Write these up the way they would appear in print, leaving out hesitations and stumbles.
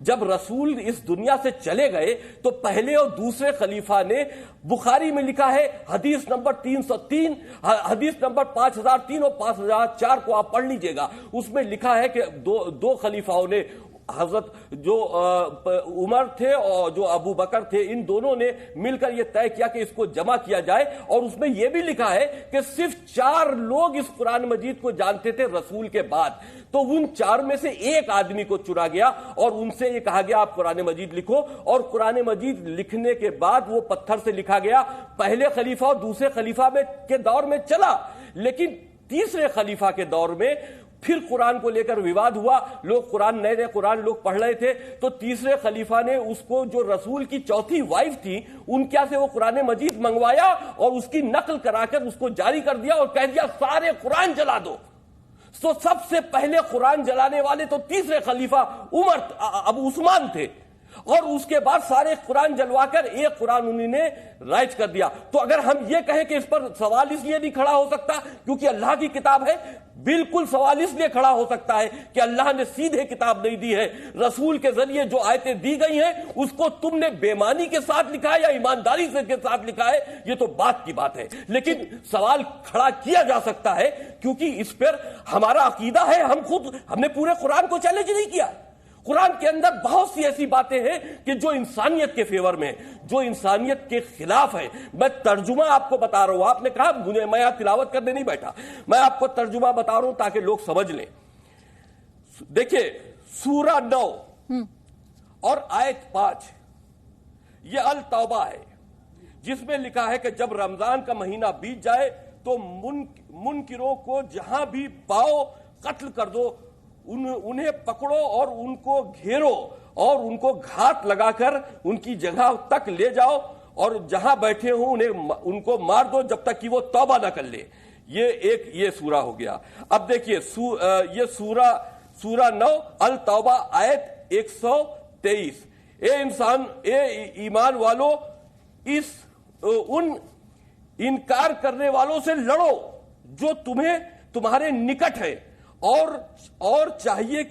جب رسول اس دنیا سے چلے گئے تو پہلے اور دوسرے خلیفہ نے، بخاری میں لکھا ہے حدیث نمبر 303، حدیث نمبر 5003 اور 5004 کو آپ پڑھ لیجئے گا، اس میں لکھا ہے کہ دو خلیفاؤں نے، حضرت جو عمر تھے اور جو ابو بکر تھے، ان دونوں نے مل کر یہ طے کیا کہ اس کو جمع کیا جائے، اور اس میں یہ بھی لکھا ہے کہ صرف 4 لوگ اس قرآن مجید کو جانتے تھے رسول کے بعد، تو ان 4 میں سے ایک آدمی کو چنا گیا اور ان سے یہ کہا گیا آپ قرآن مجید لکھو، اور قرآن مجید لکھنے کے بعد وہ پتھر سے لکھا گیا، پہلے خلیفہ اور دوسرے خلیفہ کے دور میں چلا، لیکن تیسرے خلیفہ کے دور میں پھر قرآن کو لے کر وواد ہوا، لوگ قرآن نئے قرآن لوگ پڑھ رہے تھے، تو تیسرے خلیفہ نے اس کو، جو رسول کی چوتھی وائف تھی، ان کیا سے وہ قرآن مجید منگوایا اور اس کی نقل کرا کر اس کو جاری کر دیا اور کہہ دیا سارے قرآن جلا دو۔ تو سب سے پہلے قرآن جلانے والے تو تیسرے خلیفہ عمر ابو عثمان تھے، اور اس کے بعد سارے قرآن جلوا کر ایک قرآن انہوں نے رائج کر دیا۔ تو اگر ہم یہ کہیں کہ اس پر سوال اس لیے نہیں کھڑا ہو سکتا کیونکہ اللہ کی کتاب ہے، بالکل سوال اس لیے کھڑا ہو سکتا ہے کہ اللہ نے سیدھے کتاب نہیں دی ہے، رسول کے ذریعے جو آیتیں دی گئی ہیں اس کو تم نے بےمانی کے ساتھ لکھا ہے یا ایمانداری کے ساتھ لکھا ہے، یہ تو بات کی بات ہے، لیکن سوال کھڑا کیا جا سکتا ہے کیونکہ اس پر ہمارا عقیدہ ہے، ہم نے پورے قرآن کو چیلنج نہیں کیا۔ قرآن کے اندر بہت سی ایسی باتیں ہیں کہ جو انسانیت کے فیور میں، جو انسانیت کے خلاف ہے۔ میں ترجمہ آپ کو بتا رہا ہوں، آپ نے کہا مجھے، میں آپ تلاوت کرنے نہیں بیٹھا، میں آپ کو ترجمہ بتا رہا ہوں تاکہ لوگ سمجھ لیں۔ دیکھیں سورہ 9 اور آیت 5 یہ التوبہ ہے، جس میں لکھا ہے کہ جب رمضان کا مہینہ بیت جائے تو منکروں کو جہاں بھی پاؤ قتل کر دو، انہیں پکڑو اور ان کو گھیرو اور ان کو گھات لگا کر ان کی جگہ تک لے جاؤ، اور جہاں بیٹھے ہوں ان کو مار دو جب تک کہ وہ توبہ نہ کر لے۔ یہ سورہ ہو گیا۔ اب دیکھیے یہ سورہ 9 التوبہ آیت 123، اے ایمان والو ان انکار کرنے والوں سے لڑو جو تمہارے نکٹ ہے، اور چاہیے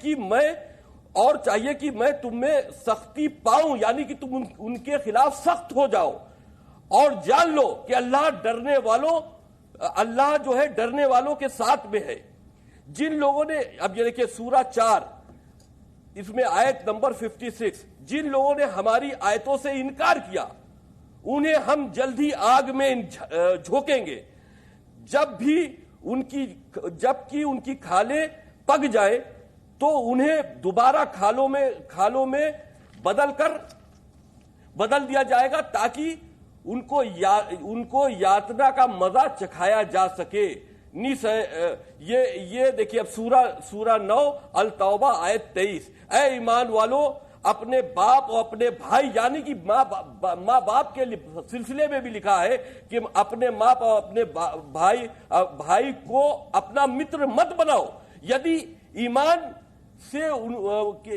کہ میں تم میں سختی پاؤں، یعنی کہ تم ان کے خلاف سخت ہو جاؤ، اور جان لو کہ اللہ جو ہے ڈرنے والوں کے ساتھ میں ہے۔ جن لوگوں نے، اب یہ دیکھیں سورہ 4 اس میں آیت نمبر 56، جن لوگوں نے ہماری آیتوں سے انکار کیا انہیں ہم جلد ہی آگ میں جھونکیں گے، جبکہ ان کی کھالیں پک جائے تو انہیں دوبارہ کھالوں میں بدل دیا جائے گا تاکہ ان کو یاتنا کا مزہ چکھایا جا سکے۔ یہ دیکھیے اب سورہ 9 التوبہ آیت 23، اے ایمان والو اپنے باپ اور اپنے بھائی، یعنی کہ ماں باپ کے سلسلے میں بھی لکھا ہے کہ اپنے ماں اور اپنے بھائی کو اپنا متر مت بناؤ، یدی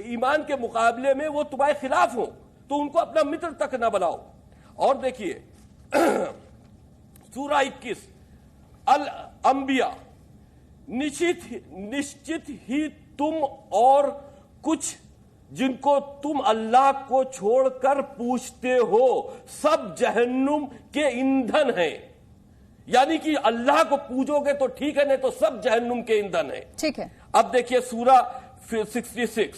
ایمان کے مقابلے میں وہ تمہارے خلاف ہوں تو ان کو اپنا متر تک نہ بناؤ۔ اور دیکھیے سورہ 21 الانبیاء، نشچت ہی تم اور کچھ جن کو تم اللہ کو چھوڑ کر پوچھتے ہو سب جہنم کے ایندھن ہیں، یعنی کہ اللہ کو پوجو گے تو ٹھیک ہے، نہیں تو سب جہنم کے ایندھن ہیں۔ ٹھیک ہے۔ اب دیکھیے سورہ 66،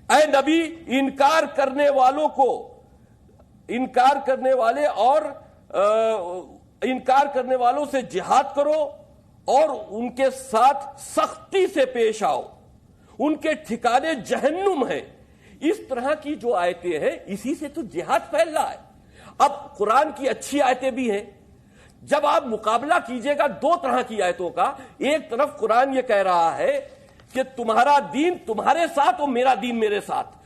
اے نبی انکار کرنے والوں سے جہاد کرو اور ان کے ساتھ سختی سے پیش آؤ، ان کے ٹھکانے جہنم ہیں۔ اس طرح کی جو آیتیں ہیں اسی سے تو جہاد پھیل رہا ہے۔ اب قرآن کی اچھی آیتیں بھی ہیں، جب آپ مقابلہ کیجئے گا 2 طرح کی آیتوں کا، ایک طرف قرآن یہ کہہ رہا ہے کہ تمہارا دین تمہارے ساتھ اور میرا دین میرے ساتھ،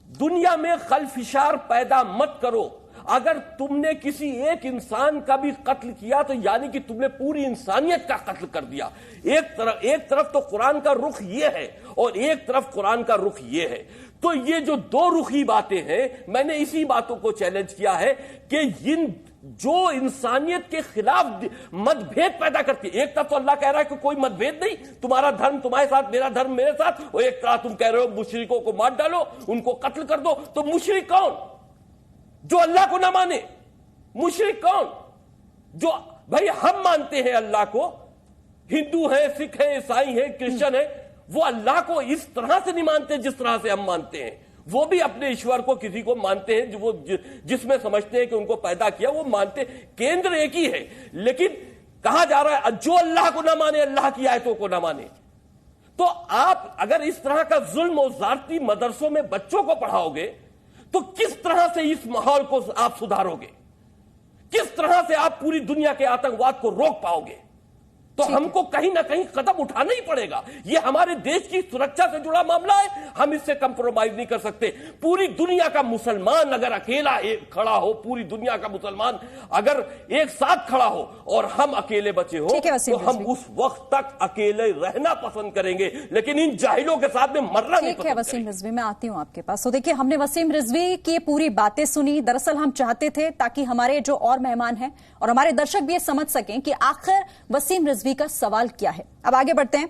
دنیا میں خلفشار پیدا مت کرو، اگر تم نے کسی ایک انسان کا بھی قتل کیا تو یعنی کہ تم نے پوری انسانیت کا قتل کر دیا. ایک طرف تو قرآن کا رخ یہ ہے اور ایک طرف قرآن کا رخ یہ ہے. تو یہ جو دو رخی باتیں ہیں, میں نے اسی باتوں کو چیلنج کیا ہے کہ جو انسانیت کے خلاف مت بھید پیدا کرتی ہے. ایک طرف تو اللہ کہہ رہا ہے کہ کوئی مت بھید نہیں, تمہارا دھرم تمہارے ساتھ, میرا دھرم میرے ساتھ, اور ایک طرف تم کہہ رہے ہو مشرکوں کو مار ڈالو, ان کو قتل کر دو. تو مشرک کون؟ جو اللہ کو نہ مانے. مشرک کون؟ جو بھائی ہم مانتے ہیں اللہ کو, ہندو ہیں, سکھ ہیں, عیسائی ہیں, کرسچن ہیں, وہ اللہ کو اس طرح سے نہیں مانتے جس طرح سے ہم مانتے ہیں. وہ بھی اپنے ایشور کو کسی کو مانتے ہیں جو وہ جس میں سمجھتے ہیں کہ ان کو پیدا کیا, وہ مانتے, کیندر ایک ہی ہے. لیکن کہا جا رہا ہے جو اللہ کو نہ مانے, اللہ کی آیتوں کو نہ مانے. تو آپ اگر اس طرح کا ظلم و زیادتی مدرسوں میں بچوں کو پڑھاؤ گے تو کس طرح سے اس ماحول کو آپ سدھارو گے؟ کس طرح سے آپ پوری دنیا کے آتنکواد کو روک پاؤ گے؟ تو ہم کو کہیں نہ کہیں قدم اٹھانا ہی پڑے گا. یہ ہمارے دیش کی سرکشا سے جڑا معاملہ ہے, ہم اس سے کمپرومائز نہیں کر سکتے. پوری دنیا کا مسلمان اگر اکیلا کھڑا ہو, پوری دنیا کا مسلمان اگر ایک ساتھ کھڑا ہو اور ہم اکیلے بچے ہو تو ہم اس وقت تک اکیلے رہنا پسند کریں گے, لیکن ان جاہلوں کے ساتھ میں مرنا نہیں پسند کریں گے. وسیم رضوی, میں آتی ہوں آپ کے پاس. تو دیکھیے, ہم نے وسیم رضوی کی پوری باتیں سنی. دراصل ہم چاہتے تھے تاکہ ہمارے جو اور مہمان ہیں اور ہمارے درشک بھی یہ سمجھ سکیں کہ آخر وسیم رضوی کا سوال کیا ہے. اب آگے بڑھتے ہیں.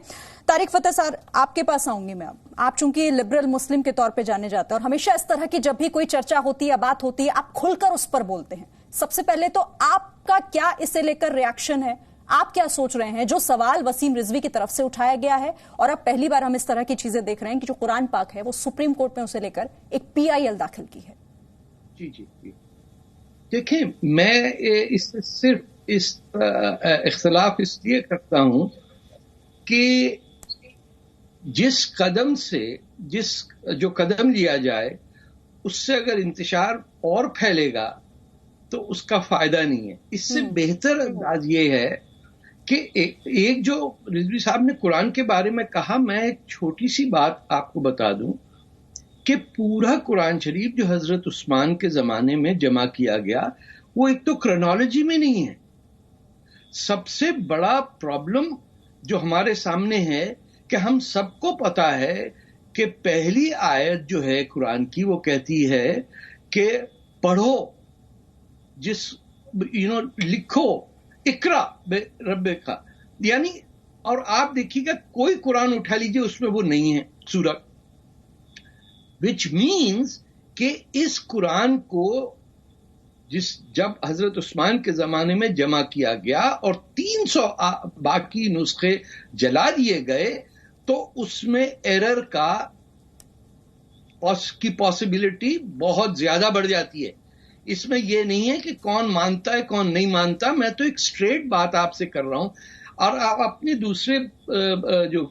طارق فتح سر, آپ کے پاس آؤں گی میں. آپ چونکہ لبرل مسلم کے طور پہ جانے جاتے ہیں اور ہمیشہ اس طرح کی جب بھی کوئی چرچا ہوتی ہے, بات ہوتی ہے, آپ کھل کر اس پر بولتے ہیں. سب سے پہلے تو آپ کا کیا اسے لے کر ریاکشن ہے؟ آپ کیا سوچ رہے ہیں جو سوال وسیم رضوی کی طرف سے اٹھایا گیا ہے, اور اب پہلی بار ہم اس طرح کی چیزیں دیکھ رہے ہیں کہ جو قرآن پاک ہے وہ سپریم کورٹ میں اسے لے کر ایک PIL داخل کی ہے. جی دیکھیں, میں صرف اس اختلاف اس لیے کرتا ہوں کہ جس قدم سے جو قدم لیا جائے اس سے اگر انتشار اور پھیلے گا تو اس کا فائدہ نہیں ہے. اس سے بہتر انداز یہ ہے کہ ایک جو رضوی صاحب نے قرآن کے بارے میں کہا, میں ایک چھوٹی سی بات آپ کو بتا دوں کہ پورا قرآن شریف جو حضرت عثمان کے زمانے میں جمع کیا گیا وہ ایک تو کرونالوجی میں نہیں ہے. سب سے بڑا پرابلم جو ہمارے سامنے ہے کہ ہم سب کو پتا ہے کہ پہلی آیت جو ہے قرآن کی وہ کہتی ہے کہ پڑھو, لکھو, اقرا ربک کا, یعنی, اور آپ دیکھیے گا کوئی قرآن اٹھا لیجئے اس میں وہ نہیں ہے سورت, which means کہ اس قرآن کو جب حضرت عثمان کے زمانے میں جمع کیا گیا اور 300 باقی نسخے جلا دیے گئے تو اس میں ایرر کی پاسبلٹی بہت زیادہ بڑھ جاتی ہے. اس میں یہ نہیں ہے کہ کون مانتا ہے کون نہیں مانتا. میں تو ایک اسٹریٹ بات آپ سے کر رہا ہوں, اور آپ اپنے دوسرے جو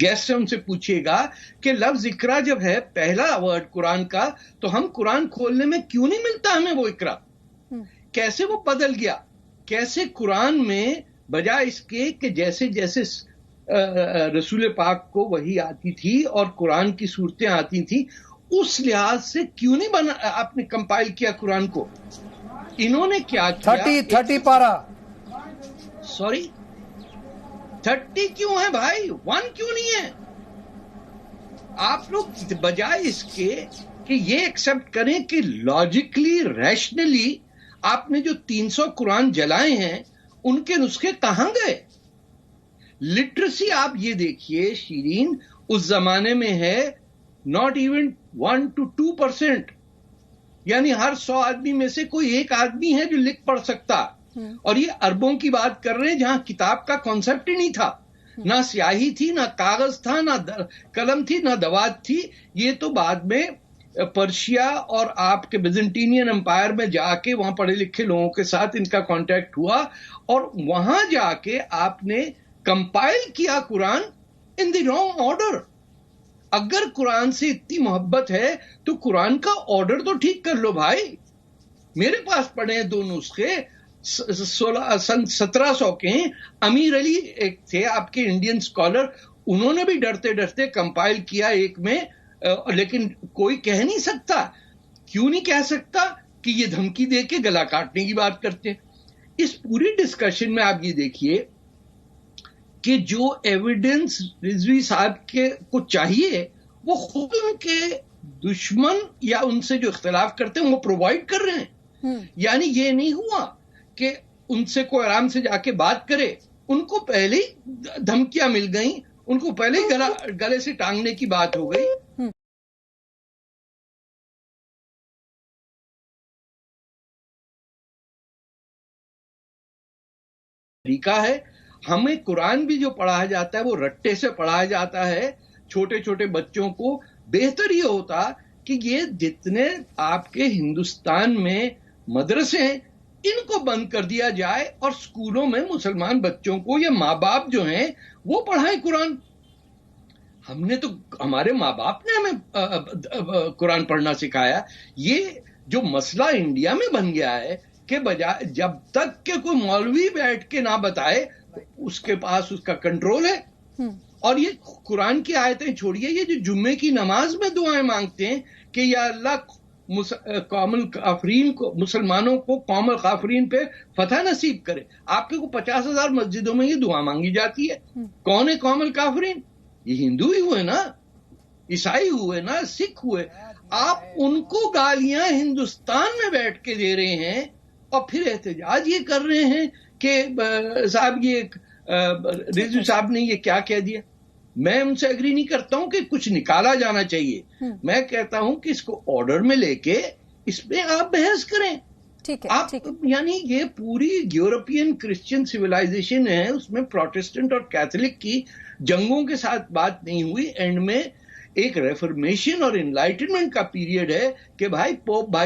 گیسٹ ہیں ان سے پوچھیے گا کہ لفظ اقرا جب ہے پہلا ورڈ قرآن کا, تو ہم قرآن کھولنے میں کیوں نہیں ملتا ہمیں وہ اقرا؟ کیسے وہ بدل گیا؟ کیسے قرآن میں بجائے اس کے کہ جیسے جیسے رسول پاک کو وحی آتی تھی اور قرآن کی صورتیں آتی تھیں اس لحاظ سے کیوں نہیں آپ نے کمپائل کیا قرآن کو؟ انہوں نے کیا کیا 30 پارا, سوری 30 کیوں ہے بھائی, 1 کیوں نہیں ہے؟ آپ لوگ بجائے اس کے کہ یہ ایکسپٹ کریں کہ لاجیکلی ریشنلی آپ نے جو 300 قرآن جلائے ہیں ان کے نسخے کہاں گئے؟ لٹریسی آپ یہ دیکھیے شیرین, اس زمانے میں ہے not even 1 to 2%, یعنی ہر 100 آدمی میں سے کوئی ایک آدمی ہے جو لکھ پڑھ سکتا. اور یہ اربوں کی بات کر رہے ہیں جہاں کتاب کا کانسیپٹ ہی نہیں تھا, نہ سیاہی تھی, نہ کاغذ تھا, نہ قلم تھی, نہ دوات تھی. یہ تو بعد میں پرشیا اور آپ کے بیزنٹینین امپائر میں جا کے وہاں پڑھے لکھے لوگوں کے ساتھ ان کا کانٹیکٹ ہوا اور وہاں جا کے آپ نے کمپائل کیا قرآن ان دی رانگ آرڈر. اگر قرآن سے اتنی محبت ہے تو قرآن کا آرڈر تو ٹھیک کر لو بھائی. میرے پاس پڑھے 2 نسخے 1700 کے ہیں. امیر علی ایک تھے آپ کے انڈین اسکالر, انہوں نے بھی ڈرتے ڈرتے کمپائل کیا ایک میں, لیکن کوئی کہہ نہیں سکتا کیوں نہیں کہہ سکتا کہ یہ دھمکی دے کے گلا کاٹنے کی بات کرتے ہیں؟ اس پوری ڈسکشن میں آپ یہ دیکھیے کہ جو ایویڈنس رضوی صاحب کو چاہیے وہ خود ان کے دشمن یا ان سے جو اختلاف کرتے ہیں وہ پرووائڈ کر رہے ہیں. یعنی یہ نہیں ہوا کہ ان سے کوئی آرام سے جا کے بات کرے، ان کو پہلے ہی دھمکیاں مل گئیں، ان کو پہلے ہی گلے سے ٹانگنے کی بات ہو گئی. طریقہ ہے. ہمیں قرآن بھی جو پڑھایا جاتا ہے وہ رٹے سے پڑھایا جاتا ہے چھوٹے چھوٹے بچوں کو. بہتر یہ ہوتا کہ یہ جتنے آپ کے ہندوستان میں مدرسے ہیں ان کو بند کر دیا جائے اور اسکولوں میں مسلمان بچوں کو یا ماں باپ جو ہیں وہ پڑھائیں قرآن. ہم نے تو، ہمارے ماں باپ نے ہمیں قرآن پڑھنا سکھایا. یہ جو مسئلہ انڈیا میں بن گیا ہے کہ بجائے جب تک کہ کوئی مولوی بیٹھ کے نہ بتائے اس کے پاس اس کا کنٹرول ہے. اور یہ قرآن کی آیتیں چھوڑیے، یہ جو جمعے کی نماز میں دعائیں مانگتے ہیں کہ یا اللہ قوم الکافرین کو، مسلمانوں کو قوم الکافرین پہ فتح نصیب کرے. آپ کے کو 50,000 مسجدوں میں یہ دعا مانگی جاتی ہے. کون ہے قوم الکافرین؟ یہ ہندو ہی ہوئے نا، عیسائی ہوئے نا، سکھ ہوئے. آپ ان کو گالیاں ہندوستان میں بیٹھ کے دے رہے ہیں اور پھر احتجاج یہ کر رہے ہیں کہ صاحب یہ رضوی صاحب نے یہ کیا کہہ دیا. میں ان سے ایگری نہیں کرتا ہوں کہ کچھ نکالا جانا چاہیے. میں کہتا ہوں کہ اس کو آرڈر میں لے کے اس پہ آپ بحث کریں. آپ یعنی یہ پوری یورپین کرسچن سویلائزیشن ہے، اس میں پروٹسٹنٹ اور کیتھولک کی جنگوں کے ساتھ بات نہیں ہوئی. اینڈ میں ایک ریفرمیشن اور انلائٹنمنٹ کا پیریڈ ہے کہ بھائی پوپ بھائی